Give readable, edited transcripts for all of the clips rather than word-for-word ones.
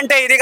అంటే ఇది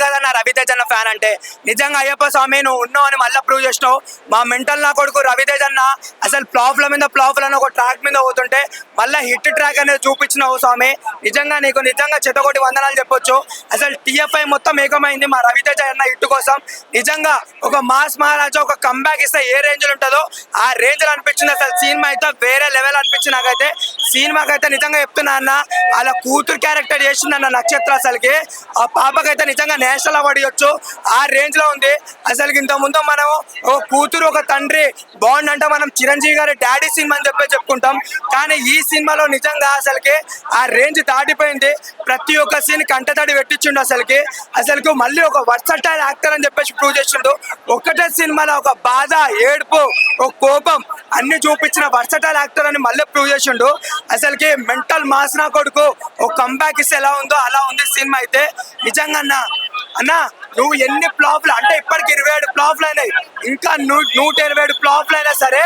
కదన్నా రవితేజ అన్న ఫ్యాన్ అంటే. నిజంగా అయ్యప్ప స్వామి నువ్వు ఉన్నావు అని మళ్ళీ ప్రూవ్ చేసినావు. మా మెంటల్ నా కొడుకు రవితేజ అన్న అసలు ఫ్లాప్ల మీద ఫ్లాప్లను ఒక ట్రాక్ మీద పోతుంటే మళ్ళీ హిట్ ట్రాక్ అనేది చూపించినావు స్వామి. నిజంగా నీకు నిజంగా చెత్తకోటి వందనాలు చెప్పొచ్చు. అసలు టీఎఫ్ఐ మొత్తం ఏకమైంది మా రవితేజ అన్న హిట్ కోసం. నిజంగా ఒక మాస్ మహారాజా ఒక కంబ్యాక్ ఇస్తే ఏ రేంజ్ ఉంటుందో ఆ రేంజ్ లో అనిపించింది. అసలు సినిమా అయితే వేరే లెవెల్ అనిపించింది నాకైతే. సినిమాకైతే నిజంగా చెప్తున్నా అన్న, అలా కూతురు క్యారెక్టర్ చేసింది అన్న నక్షత్ర. అసలుకి ఆ పాపకైతే నిజంగా నేషనల్ అవార్డు ఇవ్వచ్చు, ఆ రేంజ్ లో ఉంది. అసలు ఇంత ముందు మనం ఒక కూతురు ఒక తండ్రి బాండ్ అంటే మనం చిరంజీవి గారి డాడీ సినిమా అని చెప్పుకుంటాం. కానీ ఈ సినిమాలో నిజంగా అసలుకి ఆ రేంజ్ దాటిపోయింది. ప్రతి ఒక్క సీన్ కంటతడి పెట్టించిండు. అసలుకి మళ్ళీ ఒక వర్సటైల్ యాక్టర్ అని చెప్పేసి ప్రూవ్ చేసిండు. ఒక్కటే సినిమాలో ఒక బాధ, ఏడుపు, ఒక కోపం అన్ని చూపించిన వర్సటైల్ యాక్టర్ అని మళ్ళీ ప్రూవ్ చేసిండు. అసలుకి మెంటల్ మాస్ నా కొడుకు ఒక కంబ్యాక్ ఇస్తే ఎలా ఉందో అలా ఉంది సినిమా అయితే. నిజంగా అన్న నువ్వు ఎన్ని ఫ్లాప్లు అంటే ఇప్పటికి 27 ఫ్లాప్లు అయినాయి, ఇంకా 127 ఫ్లాప్లు అయినా సరే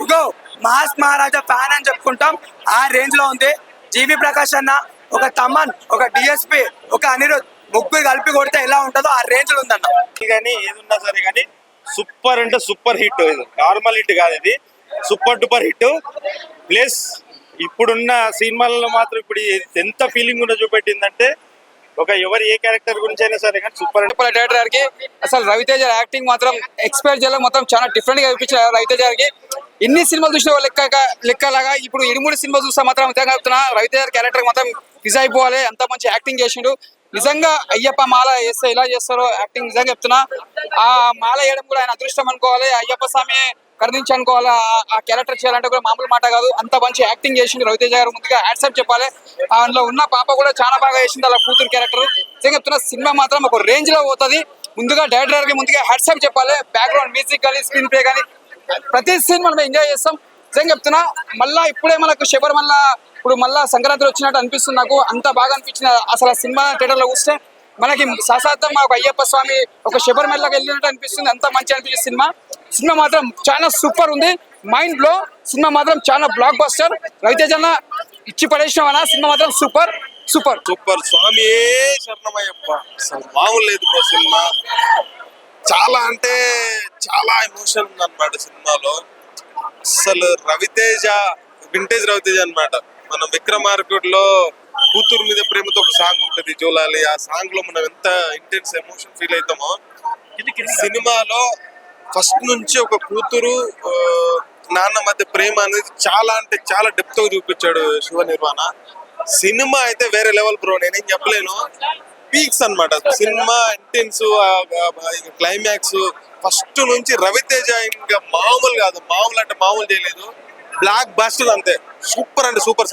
ఇగో మాస్ మహారాజా ఫ్యాన్ అని చెప్పుకుంటాం. ఆ రేంజ్ లో ఉంది. జీవి ప్రకాష్ అన్న, ఒక తమన్, ఒక డిఎస్పి, ఒక అనిరుద్ ముగ్గురు కలిపి కొడితే ఎలా ఉంటుందో ఆ రేంజ్ లో ఉందన్న. కానీ ఏదున్నా సరే కానీ సూపర్ అంటే సూపర్ హిట్. ఇది నార్మల్ హిట్ కాదు, ఇది సూపర్ డూపర్ హిట్. ప్లస్ ఇప్పుడున్న సినిమాలలో మాత్రం ఇప్పుడు ఎంత ఫీలింగ్ ఉందో చూపెట్టిందంటే ఒక ఎవరు ఏ క్యారెక్టర్ గురించి అయినా సరే కానీ సూపర్. డైరెక్టర్ గారికి అసలు రవితేజ యాక్టింగ్ మాత్రం ఎక్స్పైర్ చేయలేదు, మొత్తం చాలా డిఫరెంట్ గా అనిపించారు రవితేజ గారికి. ఇన్ని సినిమాలు చూసిన లెక్కలాగా ఇప్పుడు 2-3 సినిమాలు చూస్తే మాత్రం నిజంగా చెప్తున్నా రవితేజ క్యారెక్టర్ మొత్తం ఫిజ్ అయిపోవాలి. అంత మంచి యాక్టింగ్ చేసిండు. నిజంగా అయ్యప్ప మాల వేస్తే ఎలా చేస్తారో యాక్టింగ్ నిజంగా చెప్తున్నా. ఆ మాల వేయడం కూడా ఆయన అదృష్టం అనుకోవాలి. అయ్యప్ప స్వామి కరుణించి అనుకోవాలి. ఆ క్యారెక్టర్ చేయాలంటే కూడా మామూలు మాట కాదు. అంత మంచి యాక్టింగ్ చేసింది రవితేజ గారు. ముందుగా హ్యాట్సాప్ చెప్పాలి. అందులో ఉన్న పాప కూడా చాలా బాగా చేసింది అలా కూతురు క్యారెక్టర్. నిజంగా చెప్తున్నా సినిమా మాత్రం ఒక రేంజ్ లో పోతుంది. ముందుగా డైరెక్టర్ కి ముందుగా హ్యాట్సాప్ చెప్పాలి. బ్యాక్గ్రౌండ్ మ్యూజిక్ కానీ స్క్రీన్ ప్లే కానీ ప్రతి సీన్ మనం ఎంజాయ్ చేస్తాం. నిజంగా చెప్తున్నా మళ్ళా ఇప్పుడే మనకు శబరిమల ఇప్పుడు మళ్ళా సంక్రాంతి వచ్చినట్టు అనిపిస్తుంది నాకు. అంత బాగా అనిపించింది అసలు సినిమా థియేటర్ లో చూస్తే. మనకి శాశ్వతం ఒక అయ్యప్ప స్వామి ఒక శబరిమలకి వెళ్ళినట్టు అనిపిస్తుంది. అంత మంచి అనిపించింది సినిమా. సినిమా మాత్రం చాలా సూపర్ ఉంది. మైండ్ బ్లో సినిమా మాత్రం చాలా బ్లాక్ బస్టర్. రవితేజ అన్న ఇచ్చి పడేసిన సినిమా మాత్రం సూపర్ సూపర్ సూపర్. స్వామి శరణమయ్యప్ప అసలు మామూలు లేదు బ్రో. సినిమా చాలా అంటే చాలా ఎమోషన్ ఉంది అన్నమాట సినిమాలో. అసలు రవితేజ వింటేజ్ రవితేజ అన్నమాట. మనం విక్రమార్కుడిలో కూతురు మీద ప్రేమతో ఒక సాంగ్ ఉంటుంది చూడాలి. ఆ సాంగ్ లో మనం ఎంత ఇంటెన్స్ ఎమోషన్ ఫీల్ అవుతామో సినిమాలో ఫస్ట్ నుంచి ఒక కూతురు నాన్న మధ్య ప్రేమ అనేది చాలా అంటే చాలా డెప్త్ గా చూపించాడు శివ నిర్వాణ. సినిమా అయితే వేరే లెవెల్ బ్రో. నేనేం చెప్పలేను, పీక్స్ అన్నమాట సినిమా. ఇంటెన్స్ క్లైమాక్స్ ఫస్ట్ నుంచి రవితేజ ఇంకా మామూలు కాదు. మామూలు అంటే మామూలు చేయలేదు. బ్లాక్ బస్టర్ అంతే. సూపర్ అంటే సూపర్.